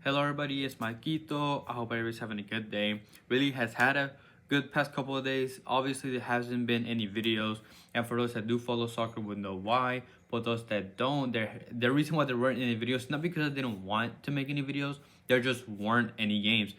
Hello everybody, it's Maikito. I hope everybody's having a good day. Really has had a good past couple of days. Obviously there hasn't been any videos, and for those that do follow soccer would know why, but those that don't, the reason why there weren't any videos, not because they didn't want to make any videos, there just weren't any games.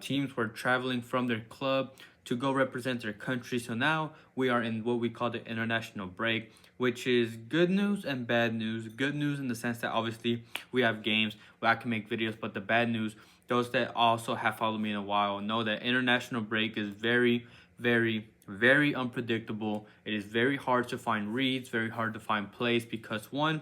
Teams were traveling from their club to go represent their country, so now we are in what we call the international break, which is good news and bad news. Good news in the sense that obviously we have games where I can make videos, but the bad news, those that also have followed me in a while know that international break is very, very unpredictable. It is very hard to find reads, very hard to find plays, because one,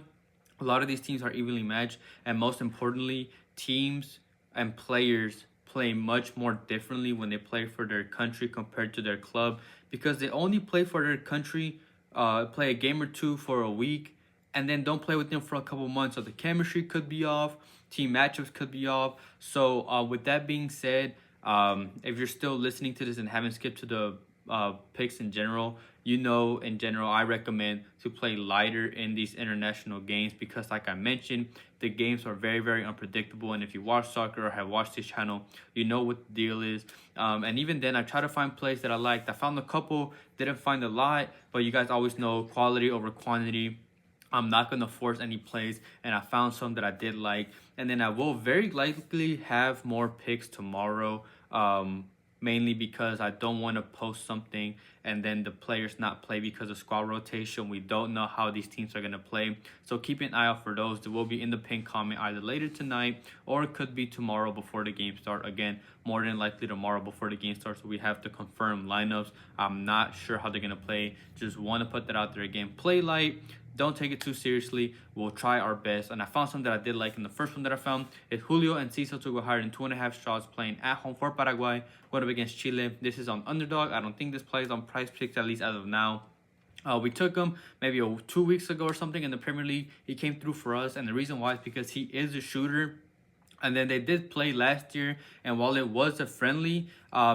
a lot of these teams are evenly matched, and most importantly, teams and players play much more differently when they play for their country compared to their club, because they only play for their country, play a game or two for a week, and then don't play with them for a couple months. So the chemistry could be off, team matchups could be off. So with that being said, if you're still listening to this and haven't skipped to the picks in general, you know, in general, I recommend to play lighter in these international games, because like I mentioned, the games are very unpredictable. And if you watch soccer or have watched this channel, you know what the deal is. And even then, I try to find plays that I liked. I found a couple, didn't find a lot, but you guys always know quality over quantity. I'm not going to force any plays, and I found some that I did like. And then I will very likely have more picks tomorrow, mainly because I don't want to post something and then the players not play because of squad rotation. We don't know how these teams are going to play, so keep an eye out for those. They will be in the pinned comment either later tonight, or it could be tomorrow before the game start. Again, more than likely tomorrow before the game starts, so we have to confirm lineups. I'm not sure how they're going to play. Just want to put that out there again. Play light. Don't take it too seriously. We'll try our best. And I found some that I did like. And the first one that I found is Julio and Cecil to go higher than 2.5 shots, playing at home for Paraguay, going up against Chile. This is on Underdog. I don't think this plays on PrizePicks, at least as of now. We took him maybe 2 weeks ago or something in the Premier League. He came through for us, and the reason why is because he is a shooter. And then they did play last year, and while it was a friendly,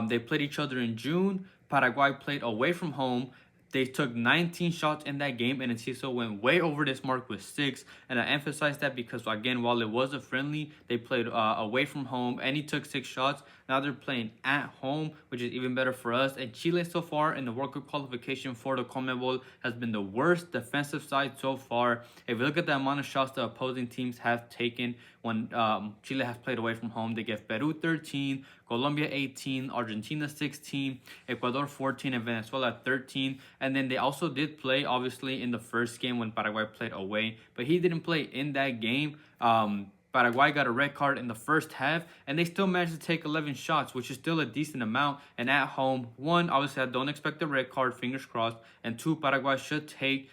they played each other in June. Paraguay played away from home. They took 19 shots in that game, and Enciso went way over this mark with 6. And I emphasize that because, again, while it was a friendly, they played away from home, and he took 6 shots. Now they're playing at home, which is even better for us. And Chile so far in the World Cup qualification for the CONMEBOL has been the worst defensive side so far. If you look at the amount of shots the opposing teams have taken when Chile has played away from home, they give Peru 13, Colombia 18, Argentina 16, Ecuador 14, and Venezuela 13. And then they also did play, obviously, in the first game when Paraguay played away, but he didn't play in that game. Paraguay got a red card in the first half, and they still managed to take 11 shots, which is still a decent amount. And at home, one, obviously, I don't expect a red card, fingers crossed. And two, Paraguay should take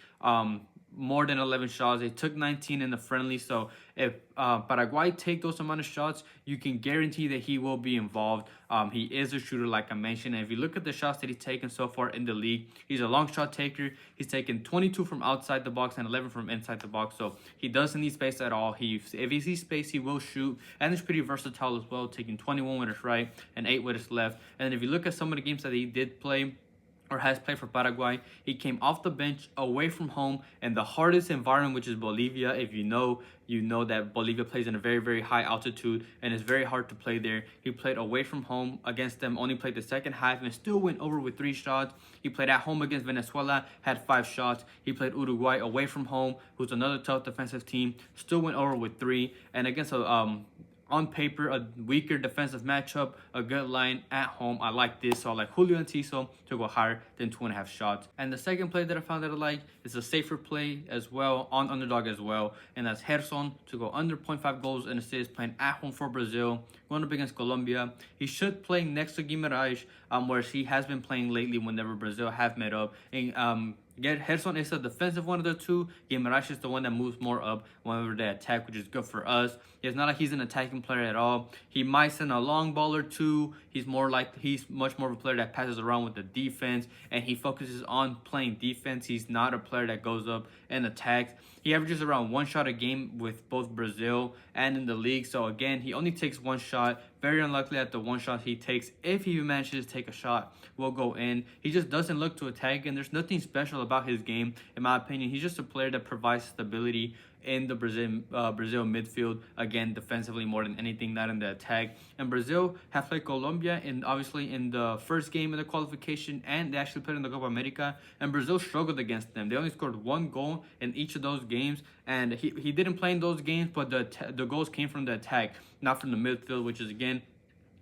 more than 11 shots. They took 19 in the friendly, so if Paraguay take those amount of shots, you can guarantee that he will be involved. He is a shooter, like I mentioned, and if you look at the shots that he's taken so far in the league, he's a long shot taker. He's taken 22 from outside the box and 11 from inside the box, so he doesn't need space at all. If he sees space, he will shoot, and he's pretty versatile as well, taking 21 with his right and 8 with his left. And if you look at some of the games that he did play or has played for Paraguay, he came off the bench away from home in the hardest environment, which is Bolivia. If you know that Bolivia plays in a very high altitude, and it's very hard to play there. He played away from home against them, only played the second half, and still went over with 3 shots. He played at home against Venezuela, had 5 shots. He played Uruguay away from home, who's another tough defensive team, still went over with 3. And against a on paper, a weaker defensive matchup, a good line at home. I like this, so I like Julio and Tiso to go higher than 2.5 shots. And the second play that I found that I like is a safer play as well, on Underdog as well, and that's Gerson to go under 0.5 goals and assists, playing at home for Brazil, going up against Colombia. He should play next to Guimaraes, whereas he has been playing lately whenever Brazil have met up. And Gerson is a defensive one of the two. Guimaraes is the one that moves more up whenever they attack, which is good for us. It's not like he's an attacking player at all. He might send a long ball or two. He's much more of a player that passes around with the defense, and he focuses on playing defense. He's not a player that goes up and attacks. He averages around 1 shot a game with both Brazil and in the league. So again, he only takes 1 shot. Very unlikely that the 1 shot he takes, if he manages to take a shot, will go in. He just doesn't look to attack, and there's nothing special about his game, in my opinion. He's just a player that provides stability in the Brazil midfield. Again, defensively more than anything, not in the attack. And Brazil have played Colombia obviously in the first game of the qualification, and they actually played in the Copa America. And Brazil struggled against them. They only scored 1 goal in each of those games, and he didn't play in those games, but the goals came from the attack, not from the midfield, which is again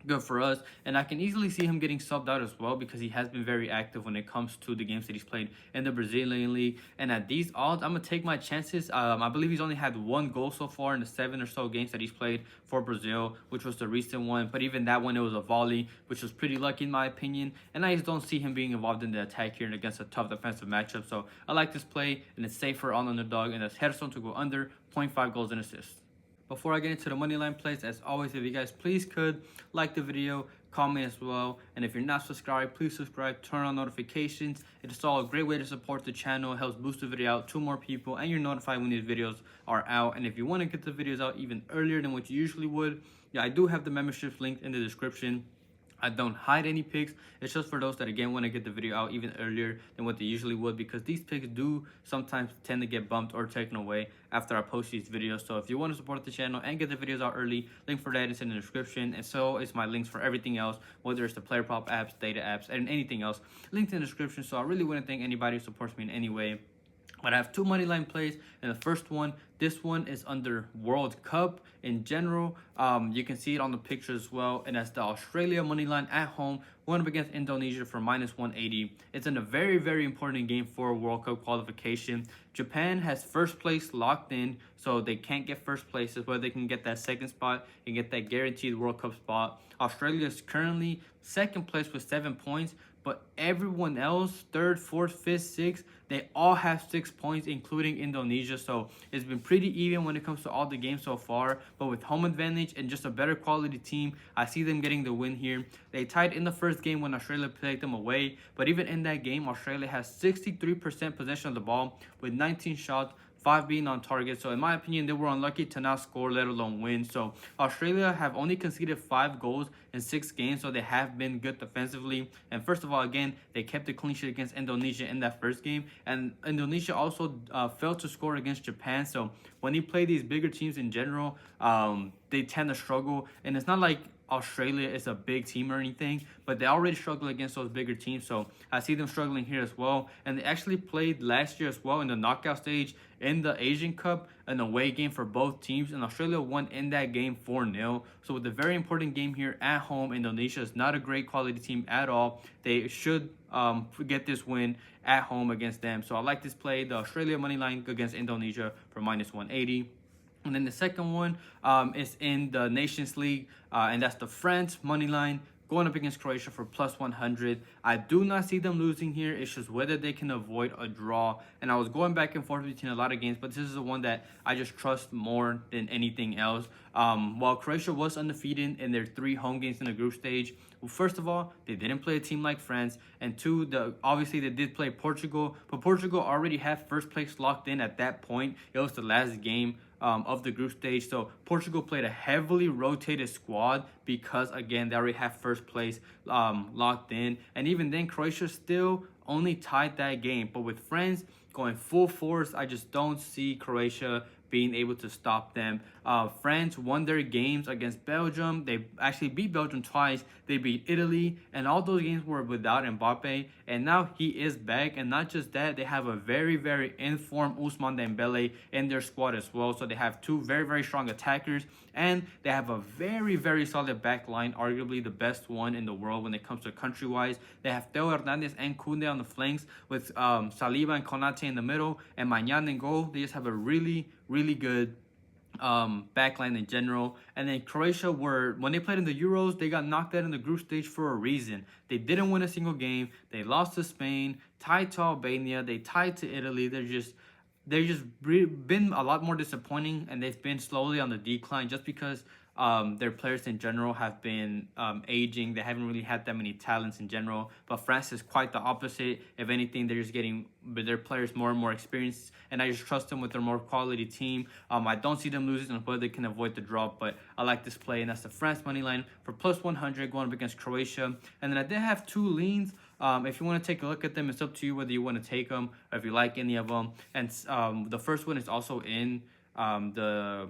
good for us. And I can easily see him getting subbed out as well, because he has been very active when it comes to the games that he's played in the Brazilian league. And at these odds, I'm gonna take my chances. I believe he's only had 1 goal so far in the 7 or so games that he's played for Brazil, which was the recent one. But even that one, it was a volley, which was pretty lucky in my opinion. And I just don't see him being involved in the attack here and against a tough defensive matchup. So I like this play, and it's safer on underdog, and that's Headstone to go under 0.5 goals and assists. Before I get into the money line plays, as always, if you guys please could like the video, comment as well, and if you're not subscribed, please subscribe, turn on notifications. It's all a great way to support the channel. It helps boost the video out to more people, and you're notified when these videos are out. And if you want to get the videos out even earlier than what you usually would, yeah, I do have the membership link in the description. I don't hide any picks. It's just for those that again want to get the video out even earlier than what they usually would, because these picks do sometimes tend to get bumped or taken away after I post these videos. So if you want to support the channel and get the videos out early, link for that is in the description, and so is my links for everything else, whether it's the player prop apps, data apps, and anything else, linked in the description. So I really wouldn't thank anybody who supports me in any way. But I have 2 money line plays, and the first one, this one is under World Cup in general. You can see it on the picture as well, and that's the Australia money line at home, going up against Indonesia for -180. It's in a very, very important game for World Cup qualification. Japan has first place locked in, so they can't get first place, where they can get that second spot and get that guaranteed World Cup spot. Australia is currently second place with 7 points, but everyone else, 3rd, 4th, 5th, 6th, they all have 6 points, including Indonesia. So it's been pretty even when it comes to all the games so far. But with home advantage and just a better quality team, I see them getting the win here. They tied in the first game when Australia played them away. But even in that game, Australia has 63% possession of the ball with 19 shots, 5 being on target. So in my opinion, they were unlucky to not score, let alone win. So Australia have only conceded 5 goals in 6 games, so they have been good defensively. And first of all, again, they kept a clean sheet against Indonesia in that first game, and Indonesia also failed to score against Japan. So when you play these bigger teams in general, they tend to struggle. And it's not like Australia is a big team or anything, but they already struggle against those bigger teams, so I see them struggling here as well. And they actually played last year as well in the knockout stage in the Asian Cup, an away game for both teams, and Australia won in that game 4-0. So with a very important game here at home, Indonesia is not a great quality team at all. They should get this win at home against them. So I like this play, the Australia money line against Indonesia for -180. And then the second one is in the Nations League, and that's the France money line going up against Croatia for +100. I do not see them losing here. It's just whether they can avoid a draw. And I was going back and forth between a lot of games, but this is the one that I just trust more than anything else. While Croatia was undefeated in their 3 home games in the group stage, well, first of all, they didn't play a team like France, and 2, obviously they did play Portugal, but Portugal already had first place locked in at that point. It was the last game of the group stage. So Portugal played a heavily rotated squad because, again, they already have first place locked in. And even then, Croatia still only tied that game. But with France going full force, I just don't see Croatia being able to stop them. France won their games against Belgium. They actually beat Belgium twice. They beat Italy, and all those games were without Mbappe. And now he is back, and not just that, they have a very, very informed Ousmane Dembele in their squad as well. So they have 2 very, very strong attackers, and they have a very, very solid back line, arguably the best one in the world when it comes to country-wise. They have Theo Hernandez and Koundé on the flanks, with Saliba and Konate in the middle, and Maignan in goal. They just have a really, really good backline in general. And then Croatia when they played in the Euros, they got knocked out in the group stage for a reason. They didn't win a single game. They lost to Spain, tied to Albania, they tied to Italy. They're just been a lot more disappointing, and they've been slowly on the decline just because their players in general have been aging. They haven't really had that many talents in general. But France is quite the opposite. If anything, they're just getting their players more and more experienced, and I just trust them with their more quality team. I don't see them losing, and whether they can avoid the drop. But I like this play, and that's the France money line for +100 going up against Croatia. And then I did have 2 leans. If you want to take a look at them, it's up to you whether you want to take them or if you like any of them. And the first one is also in the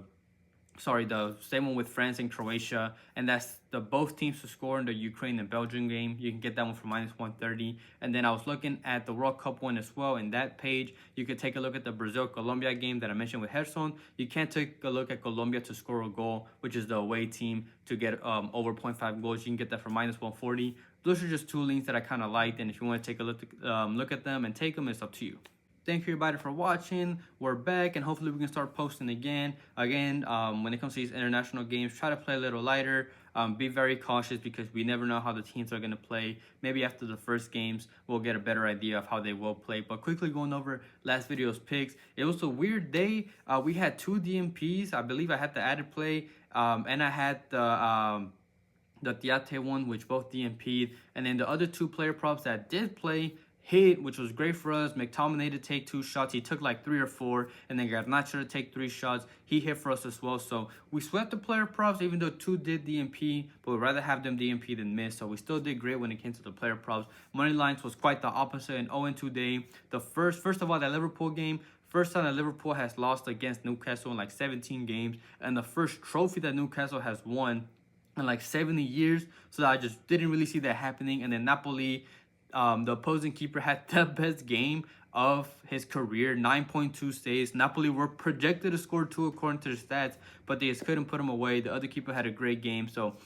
same one with France and Croatia, and that's the both teams to score in the Ukraine and Belgium game. You can get that one for -130. And then I was looking at the World Cup one as well. In that page, you could take a look at the Brazil-Colombia game that I mentioned with Gerson. You can take a look at Colombia to score a goal, which is the away team, to get over 0.5 goals. You can get that for -140. Those are just two links that I kind of liked, and if you want to take a look at them and take them, it's up to you. Thank you everybody for watching. We're back, and hopefully we can start posting again. When it comes to these international games, try to play a little lighter. Be very cautious because we never know how the teams are going to play. Maybe after the first games, we'll get a better idea of how they will play. But quickly going over last video's picks, it was a weird day. We had 2 DMPs. I believe I had the added play, and I had the Tiate one, which both DMP'd. And then the other 2 player props that did play hit, which was great for us. McTominay to take 2 shots. He took like 3 or 4, and then Garnacho to take 3 shots. He hit for us as well. So we swept the player props, even though 2 did DMP, but we'd rather have them DMP than miss. So we still did great when it came to the player props. Money lines was quite the opposite, an 0-2 day. The first of all, that Liverpool game, first time that Liverpool has lost against Newcastle in like 17 games, and the first trophy that Newcastle has won in like 70 years. So I just didn't really see that happening. And then Napoli, the opposing keeper had the best game of his career, 9.2 saves. Napoli were projected to score 2 according to the stats, but they just couldn't put him away. The other keeper had a great game. So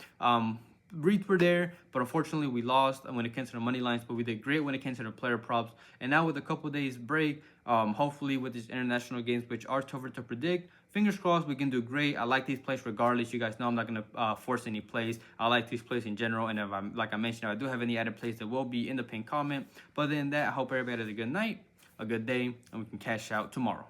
reads were there, but unfortunately we lost when it came to the money lines, but we did great when it came to the player props. And now with a couple days break, hopefully with these international games, which are tougher to predict, fingers crossed we can do great. I like these plays regardless. You guys know I'm not going to force any plays. I like these plays in general, and if I'm, like I mentioned, if I do have any added plays, that will be in the pinned comment. But other than that, I hope everybody has a good night, a good day, and we can cash out tomorrow.